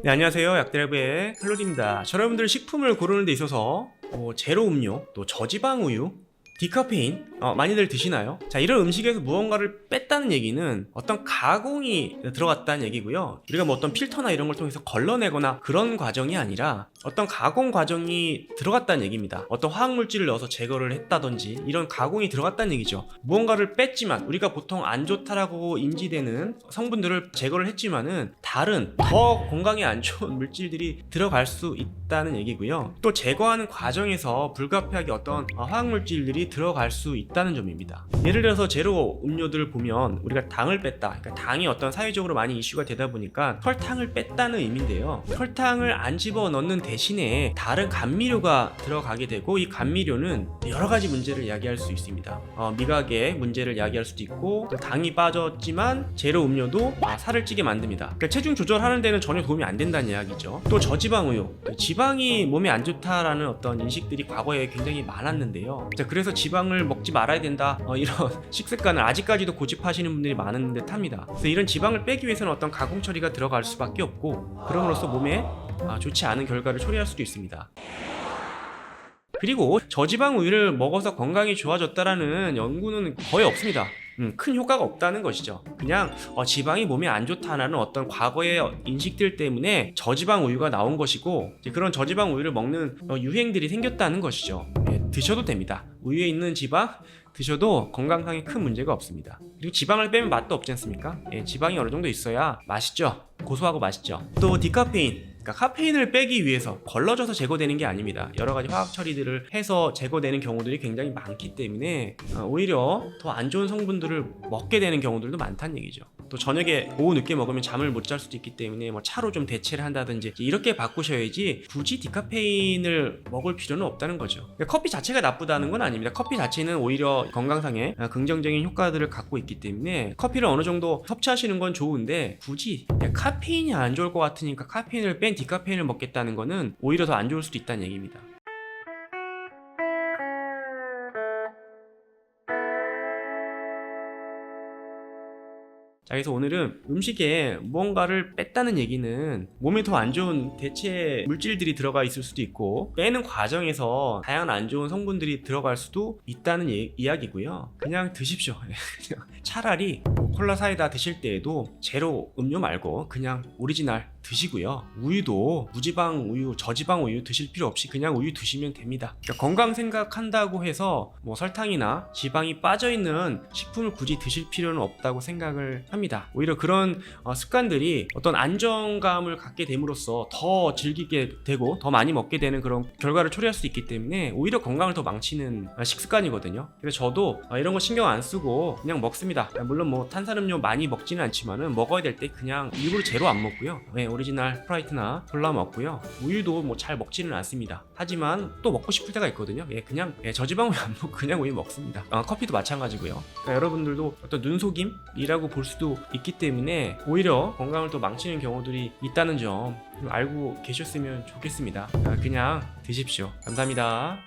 네, 안녕하세요. 약대라브의 칼로리입니다. 여러분들 식품을 고르는 데 있어서 제로 음료, 또 저지방 우유, 디카페인 많이들 드시나요? 자, 이런 음식에서 무언가를 뺐다는 얘기는 어떤 가공이 들어갔다는 얘기고요. 우리가 뭐 어떤 필터나 이런 걸 통해서 걸러내거나 그런 과정이 아니라 어떤 가공 과정이 들어갔다는 얘기입니다. 어떤 화학물질을 넣어서 제거를 했다든지 이런 가공이 들어갔다는 얘기죠. 무언가를 뺐지만 우리가 보통 안 좋다라고 인지되는 성분들을 제거를 했지만은 다른 더 건강에 안 좋은 물질들이 들어갈 수 있다는 얘기고요. 또 제거하는 과정에서 불가피하게 어떤 화학물질들이 들어갈 수 있다는 점입니다. 예를 들어서 제로 음료들을 보면 우리가 당을 뺐다, 그러니까 당이 어떤 사회적으로 많이 이슈가 되다 보니까 설탕을 뺐다는 의미인데요. 설탕을 안 집어넣는 대신에 다른 감미료가 들어가게 되고, 이 감미료는 여러 가지 문제를 야기할 수 있습니다. 미각의 문제를 야기할 수도 있고, 당이 빠졌지만 제로 음료도 살을 찌게 만듭니다. 그러니까 체중 조절하는 데는 전혀 도움이 안 된다는 이야기죠. 또 저지방 우유, 지방이 몸에 안 좋다라는 어떤 인식들이 과거에 굉장히 많았는데요. 자, 그래서 지방을 먹지 말아야 된다, 이런 식습관을 아직까지도 고집하시는 분들이 많은 듯 합니다. 그래서 이런 지방을 빼기 위해서는 어떤 가공 처리가 들어갈 수밖에 없고, 그럼으로써 몸에 좋지 않은 결과를 초래할 수도 있습니다. 그리고 저지방 우유를 먹어서 건강이 좋아졌다라는 연구는 거의 없습니다. 큰 효과가 없다는 것이죠. 그냥 지방이 몸에 안 좋다라는 어떤 과거의 인식들 때문에 저지방 우유가 나온 것이고, 그런 저지방 우유를 먹는 유행들이 생겼다는 것이죠. 드셔도 됩니다. 우유에 있는 지방 드셔도 건강상에 큰 문제가 없습니다. 그리고 지방을 빼면 맛도 없지 않습니까? 지방이 어느 정도 있어야 맛있죠. 고소하고 맛있죠. 또 디카페인, 그러니까 카페인을 빼기 위해서 걸러져서 제거되는 게 아닙니다. 여러 가지 화학 처리들을 해서 제거되는 경우들이 굉장히 많기 때문에 오히려 더 안 좋은 성분들을 먹게 되는 경우들도 많다는 얘기죠. 또 저녁에 오후 늦게 먹으면 잠을 못 잘 수도 있기 때문에 뭐 차로 좀 대체를 한다든지 이렇게 바꾸셔야지, 굳이 디카페인을 먹을 필요는 없다는 거죠. 그러니까 커피 자체가 나쁘다는 건 아닙니다. 커피 자체는 오히려 건강상에 긍정적인 효과들을 갖고 있기 때문에 커피를 어느 정도 섭취하시는 건 좋은데, 굳이 카페인이 안 좋을 것 같으니까 카페인을 뺀 디카페인을 먹겠다는 거는 오히려 더 안 좋을 수도 있다는 얘기입니다. 자, 그래서 오늘은 음식에 무언가를 뺐다는 얘기는 몸에 더 안 좋은 대체 물질들이 들어가 있을 수도 있고, 빼는 과정에서 다양한 안 좋은 성분들이 들어갈 수도 있다는 이야기고요. 그냥 드십시오. 그냥 차라리 콜라 사이다 드실 때에도 제로 음료 말고 그냥 오리지널 드시고요. 우유도 무지방 우유, 저지방 우유 드실 필요 없이 그냥 우유 드시면 됩니다. 그러니까 건강 생각한다고 해서 뭐 설탕이나 지방이 빠져있는 식품을 굳이 드실 필요는 없다고 생각을 합니다. 오히려 그런 습관들이 어떤 안정감을 갖게 됨으로써 더 즐기게 되고 더 많이 먹게 되는 그런 결과를 초래할 수 있기 때문에 오히려 건강을 더 망치는 식습관이거든요. 그래서 저도 이런 거 신경 안 쓰고 그냥 먹습니다. 물론 뭐 탄산음료 많이 먹지는 않지만은 먹어야 될 때 그냥 일부러 제로 안 먹고요. 오리지널 스프라이트나 콜라 먹고요. 우유도 뭐 잘 먹지는 않습니다. 하지만 또 먹고 싶을 때가 있거든요. 그냥 저지방 우유 안 먹고 그냥 우유 먹습니다. 커피도 마찬가지고요. 그러니까 여러분들도 어떤 눈속임이라고 볼 수도 있기 때문에 오히려 건강을 또 망치는 경우들이 있다는 점 알고 계셨으면 좋겠습니다. 그냥 드십시오. 감사합니다.